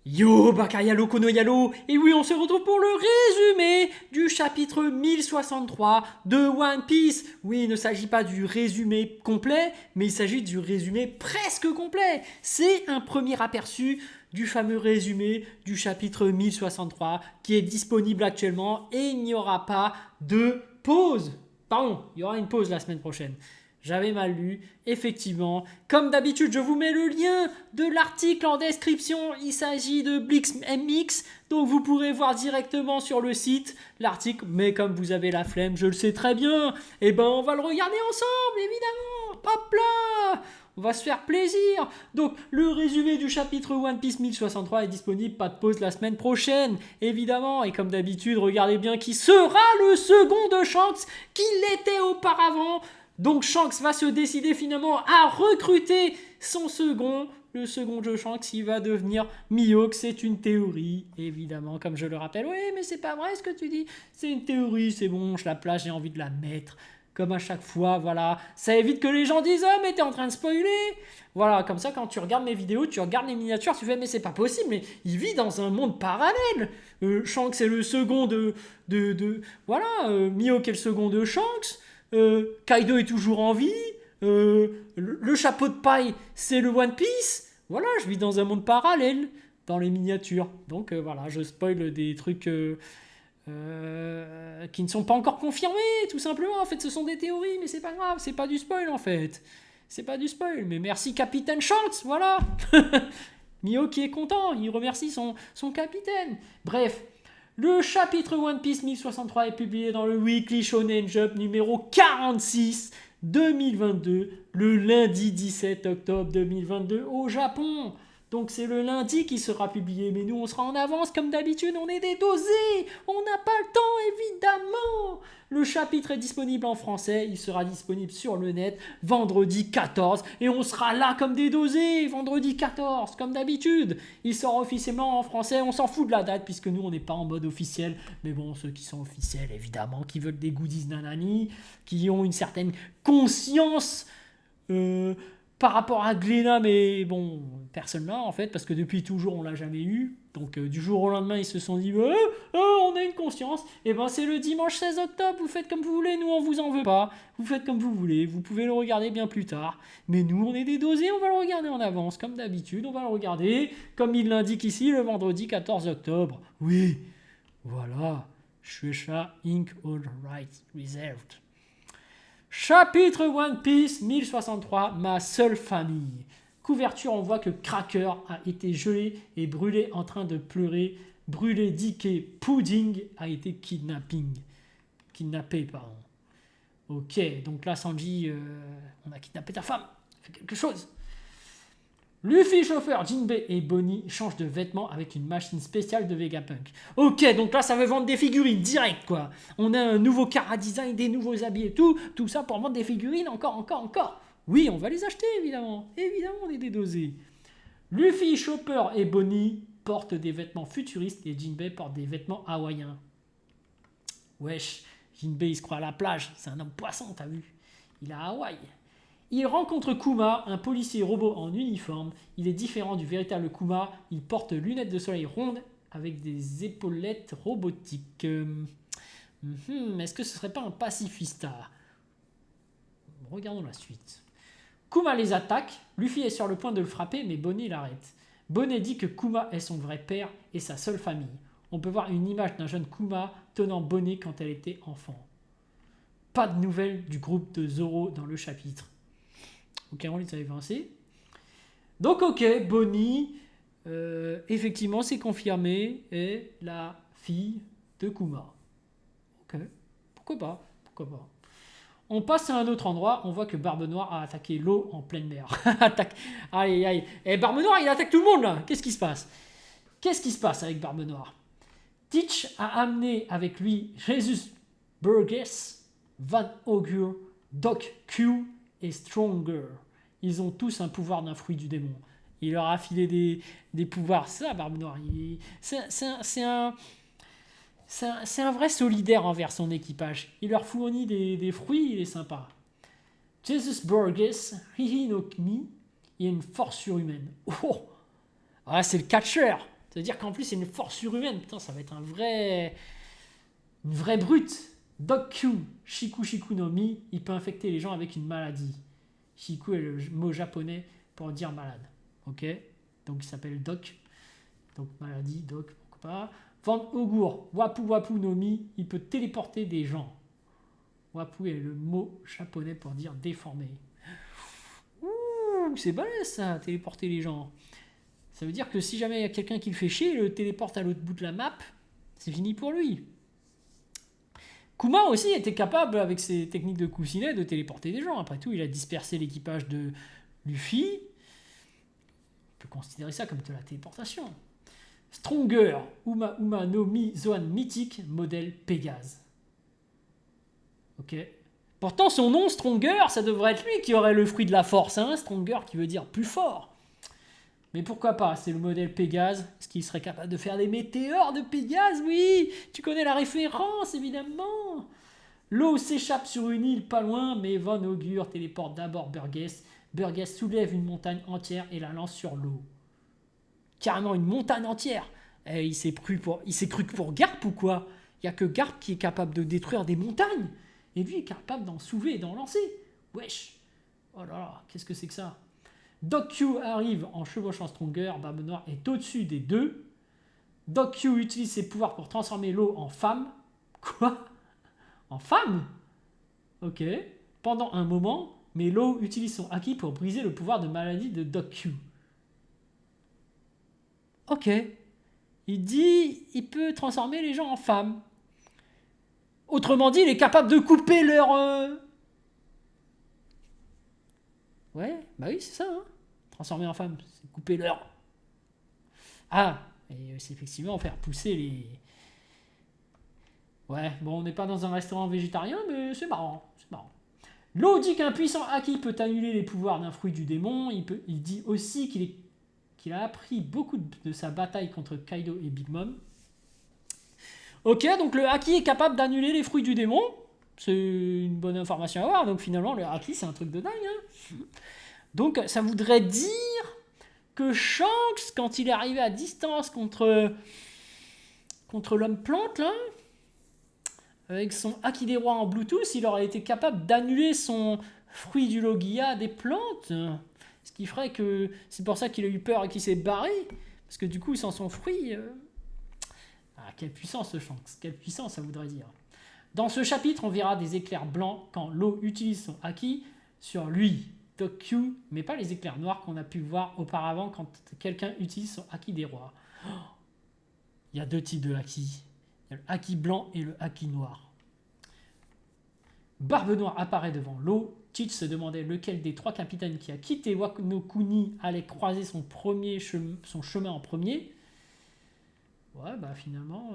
Yo, Bakayalo Konoyalo, et oui, on se retrouve pour le résumé du chapitre 1063 de One Piece. Oui, il ne s'agit pas du résumé complet, mais il s'agit du résumé presque complet. C'est un premier aperçu du fameux résumé du chapitre 1063 qui est disponible actuellement et il n'y aura pas de pause. Pardon, il y aura une pause la semaine prochaine. J'avais mal lu, effectivement. Comme d'habitude, je vous mets le lien de l'article en description. Il s'agit de Blix MX, donc vous pourrez voir directement sur le site l'article. Mais comme vous avez la flemme, je le sais très bien, eh ben on va le regarder ensemble, évidemment. Hop là, on va se faire plaisir. Donc, le résumé du chapitre One Piece 1063 est disponible, pas de pause la semaine prochaine, évidemment. Et comme d'habitude, regardez bien qui sera le second de Shanks, qui l'était auparavant. Donc Shanks va se décider finalement à recruter son second. Le second de Shanks, il va devenir Mihawk. C'est une théorie, évidemment, comme je le rappelle. Oui, mais c'est pas vrai ce que tu dis. C'est une théorie, c'est bon, je la place, j'ai envie de la mettre. Comme à chaque fois, voilà. Ça évite que les gens disent « Oh, mais t'es en train de spoiler !» Voilà, comme ça, quand tu regardes mes vidéos, tu regardes les miniatures, tu fais « Mais c'est pas possible, mais il vit dans un monde parallèle !» Shanks est le second voilà, Mihawk est le second de Shanks. Kaido est toujours en vie. Le chapeau de paille, c'est le One Piece. Voilà, je vis dans un monde parallèle dans les miniatures. Donc voilà, je spoil des trucs qui ne sont pas encore confirmés, tout simplement. En fait, ce sont des théories, mais c'est pas grave, c'est pas du spoil en fait. C'est pas du spoil, mais merci Capitaine Shanks, voilà. Mio qui est content, il remercie son capitaine. Bref, le chapitre One Piece 1063 est publié dans le Weekly Shonen Jump numéro 46 2022, le lundi 17 octobre 2022 au Japon. Donc c'est le lundi qui sera publié, mais nous on sera en avance comme d'habitude, on est des dosés, on n'a pas le temps évidemment. Le chapitre est disponible en français, il sera disponible sur le net vendredi 14 et on sera là comme des dosés vendredi 14 comme d'habitude. Il sort officiellement en français, on s'en fout de la date puisque nous on n'est pas en mode officiel, mais bon ceux qui sont officiels évidemment, qui veulent des goodies nanani, qui ont une certaine conscience par rapport à Glénat, mais bon, personne là en fait, parce que depuis toujours on l'a jamais eu. Donc du jour au lendemain ils se sont dit on a une conscience. Et ben c'est le dimanche 16 octobre, vous faites comme vous voulez, nous on vous en veut pas. Vous faites comme vous voulez, vous pouvez le regarder bien plus tard. Mais nous on est des dosés, on va le regarder en avance, comme d'habitude, on va le regarder, comme il l'indique ici, le vendredi 14 octobre. Oui, voilà, Shueisha Inc. All Rights Reserved. Chapitre One Piece 1063, ma seule famille. Couverture, on voit que Cracker a été gelé et brûlé en train de pleurer. Brûlé dit que Pudding a été kidnappé, pardon. Ok, donc là Sanji, on a kidnappé ta femme. Fais quelque chose. Luffy, chauffeur, Jinbei et Bonnie changent de vêtements avec une machine spéciale de Vegapunk. Ok, donc là ça veut vendre des figurines direct quoi. On a un nouveau Kara design, des nouveaux habits et tout ça pour vendre des figurines encore. Oui, on va les acheter évidemment. Évidemment, on est des dosés. Luffy, Chopper et Bonnie portent des vêtements futuristes et Jinbei porte des vêtements hawaïens. Wesh, Jinbei il se croit à la plage, c'est un homme poisson, t'as vu? Il est à Hawaï. Il rencontre Kuma, un policier robot en uniforme. Il est différent du véritable Kuma. Il porte lunettes de soleil rondes avec des épaulettes robotiques. Est-ce que ce serait pas un pacifista? Regardons la suite. Kuma les attaque. Luffy est sur le point de le frapper, mais Bonnet l'arrête. Bonnet dit que Kuma est son vrai père et sa seule famille. On peut voir une image d'un jeune Kuma tenant Bonnet quand elle était enfant. Pas de nouvelles du groupe de Zoro dans le chapitre. Ok, on les a évincés. Donc, ok, Bonnie, effectivement, c'est confirmé, est la fille de Kuma. Ok, pourquoi pas. On passe à un autre endroit, on voit que Barbe Noire a attaqué l'eau en pleine mer. Aïe. Et Barbe Noire, il attaque tout le monde là. Qu'est-ce qui se passe avec Barbe Noire? Teach a amené avec lui Jesus Burgess, Van Augur, Doc Q et Stronger. Ils ont tous un pouvoir d'un fruit du démon. Il leur a filé des pouvoirs. C'est ça, Barbe Noire. C'est un vrai solidaire envers son équipage. Il leur fournit des fruits, il est sympa. Jesus Burgess, Hihi no Kimi, il a une force surhumaine. Oh, ah, c'est le catcheur. Ça veut dire qu'en plus, c'est une force surhumaine. Putain, ça va être une vraie brute. Doc Q, Shiku no Mi, il peut infecter les gens avec une maladie. Shiku est le mot japonais pour dire malade. Ok? Donc il s'appelle Doc. Donc maladie, Doc, pourquoi pas. Van Ogur, Wapu no Mi, il peut téléporter des gens. Wapu est le mot japonais pour dire déformé. Ouh, c'est balèze ça, téléporter les gens. Ça veut dire que si jamais il y a quelqu'un qui le fait chier, il le téléporte à l'autre bout de la map, c'est fini pour lui. Kuma aussi était capable, avec ses techniques de coussinet, de téléporter des gens. Après tout, il a dispersé l'équipage de Luffy. On peut considérer ça comme de la téléportation. Stronger, Uma no Mi Zoan mythique, modèle Pégase. Ok. Pourtant, son nom, Stronger, ça devrait être lui qui aurait le fruit de la force. Hein, Stronger qui veut dire plus fort. Mais pourquoi pas, c'est le modèle Pégase. Est-ce qu'il serait capable de faire des météores de Pégase? Oui, tu connais la référence, évidemment. L'eau s'échappe sur une île pas loin, mais Van Ogur téléporte d'abord Burgess. Burgess soulève une montagne entière et la lance sur l'eau. Carrément une montagne entière. Et il s'est cru pour Garp ou quoi? Il n'y a que Garp qui est capable de détruire des montagnes. Et lui est capable d'en soulever et d'en lancer. Wesh. Oh là là, qu'est-ce que c'est que ça? Doc Q arrive en chevauchant Stronger, Barbe Noire est au-dessus des deux. Doc Q utilise ses pouvoirs pour transformer l'eau en femme. Quoi? En femme? Ok. Pendant un moment, mais l'eau utilise son haki pour briser le pouvoir de maladie de Doc Q. Ok. Il dit il peut transformer les gens en femmes. Autrement dit, il est capable de couper leur... Ouais, bah oui, c'est ça, hein. Transformer en femme, c'est couper leur... Ah, et c'est effectivement faire pousser les... Ouais, bon, on n'est pas dans un restaurant végétarien, mais c'est marrant, c'est marrant. L'eau dit qu'un puissant haki peut annuler les pouvoirs d'un fruit du démon. Il dit aussi qu'il a appris beaucoup de sa bataille contre Kaido et Big Mom. Ok, donc le haki est capable d'annuler les fruits du démon. C'est une bonne information à avoir. Donc finalement, le haki, c'est un truc de dingue. Hein. Donc ça voudrait dire que Shanks, quand il est arrivé à distance contre l'homme plante, là, avec son haki des rois en Bluetooth, il aurait été capable d'annuler son fruit du Logia des plantes. Ce qui ferait que c'est pour ça qu'il a eu peur et qu'il s'est barré. Parce que du coup, sans son fruit... Ah, quelle puissance ce Shanks, quelle puissance ça voudrait dire. Dans ce chapitre, on verra des éclairs blancs quand l'eau utilise son haki sur lui, Doc Q, mais pas les éclairs noirs qu'on a pu voir auparavant quand quelqu'un utilise son haki des rois. Oh, il y a deux types de haki. Il y a le haki blanc et le haki noir. Barbe Noire apparaît devant l'eau. Teach se demandait lequel des trois capitaines qui a quitté Wano Kuni allait croiser son chemin en premier. Ouais, bah finalement,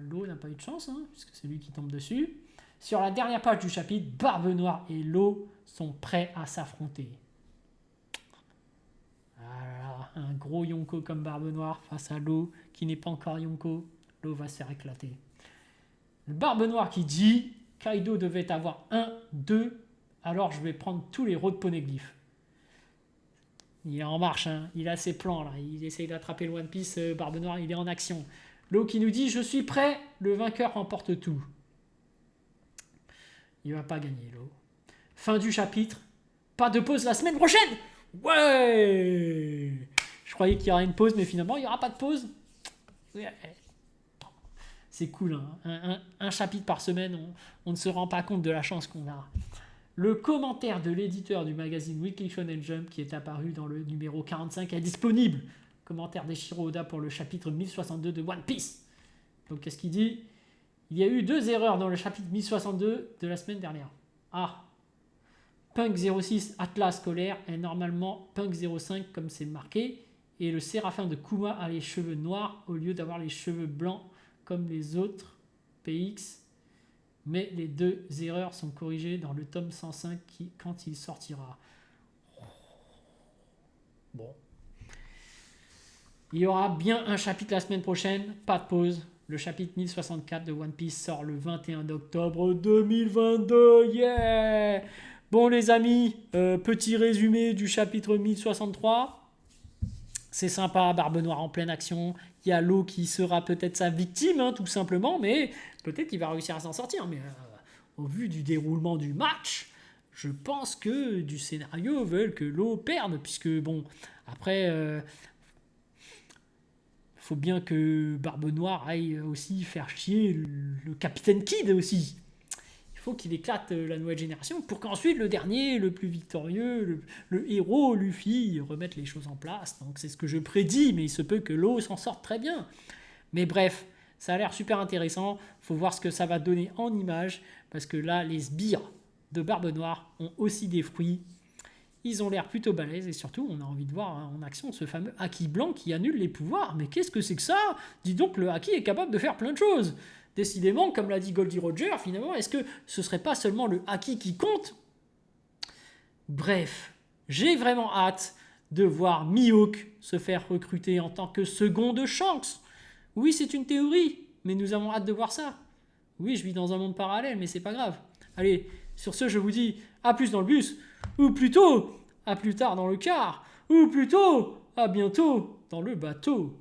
l'eau n'a pas eu de chance, hein, puisque c'est lui qui tombe dessus. Sur la dernière page du chapitre, Barbe Noire et l'eau sont prêts à s'affronter. Ah là là, un gros Yonko comme Barbe Noire face à l'eau qui n'est pas encore Yonko. L'eau va se faire éclater. Le Barbe Noire qui dit Kaido devait avoir 1, 2, alors je vais prendre tous les héros de Poneglyph. Il est en marche, hein. Il a ses plans là. Il essaye d'attraper le One Piece, Barbe Noire, il est en action. L'eau qui nous dit je suis prêt, le vainqueur remporte tout. Il va pas gagner l'eau. Fin du chapitre. Pas de pause la semaine prochaine. Ouais. Je croyais qu'il y aurait une pause, mais finalement il n'y aura pas de pause. Ouais. C'est cool, hein. Un chapitre par semaine, on ne se rend pas compte de la chance qu'on a. Le commentaire de l'éditeur du magazine Weekly Shonen Jump qui est apparu dans le numéro 45 est disponible. Commentaire d'Eiichiro Oda pour le chapitre 1062 de One Piece. Donc qu'est-ce qu'il dit? Il y a eu 2 erreurs dans le chapitre 1062 de la semaine dernière. Ah, Punk 06 Atlas scolaire est normalement Punk 05 comme c'est marqué. Et le Séraphin de Kuma a les cheveux noirs au lieu d'avoir les cheveux blancs comme les autres PX. Mais les 2 erreurs sont corrigées dans le tome 105 quand il sortira. Bon. Il y aura bien un chapitre la semaine prochaine, pas de pause. Le chapitre 1064 de One Piece sort le 21 octobre 2022. Yeah! Bon les amis, petit résumé du chapitre 1063. C'est sympa, Barbe Noire en pleine action. Il y a l'eau qui sera peut-être sa victime, hein, tout simplement, mais peut-être qu'il va réussir à s'en sortir. Mais au vu du déroulement du match, je pense que du scénario veulent que l'eau perde, puisque bon, après, faut bien que Barbe Noire aille aussi faire chier le Capitaine Kidd aussi. Il faut qu'il éclate la nouvelle génération pour qu'ensuite le dernier, le plus victorieux, le héros, Luffy, remette les choses en place. Donc c'est ce que je prédis, mais il se peut que l'eau s'en sorte très bien. Mais bref, ça a l'air super intéressant. Faut voir ce que ça va donner en image, parce que là, les sbires de Barbe Noire ont aussi des fruits. Ils ont l'air plutôt balèzes et surtout, on a envie de voir en action ce fameux haki blanc qui annule les pouvoirs. Mais qu'est-ce que c'est que ça? Dis donc, le haki est capable de faire plein de choses. Décidément, comme l'a dit Goldie Roger, finalement, est-ce que ce serait pas seulement le haki qui compte? Bref, j'ai vraiment hâte de voir Mihawk se faire recruter en tant que second de Shanks. Oui, c'est une théorie, mais nous avons hâte de voir ça. Oui, je vis dans un monde parallèle, mais c'est pas grave. Allez, sur ce, je vous dis à plus dans le bus, ou plutôt à plus tard dans le car, ou plutôt à bientôt dans le bateau.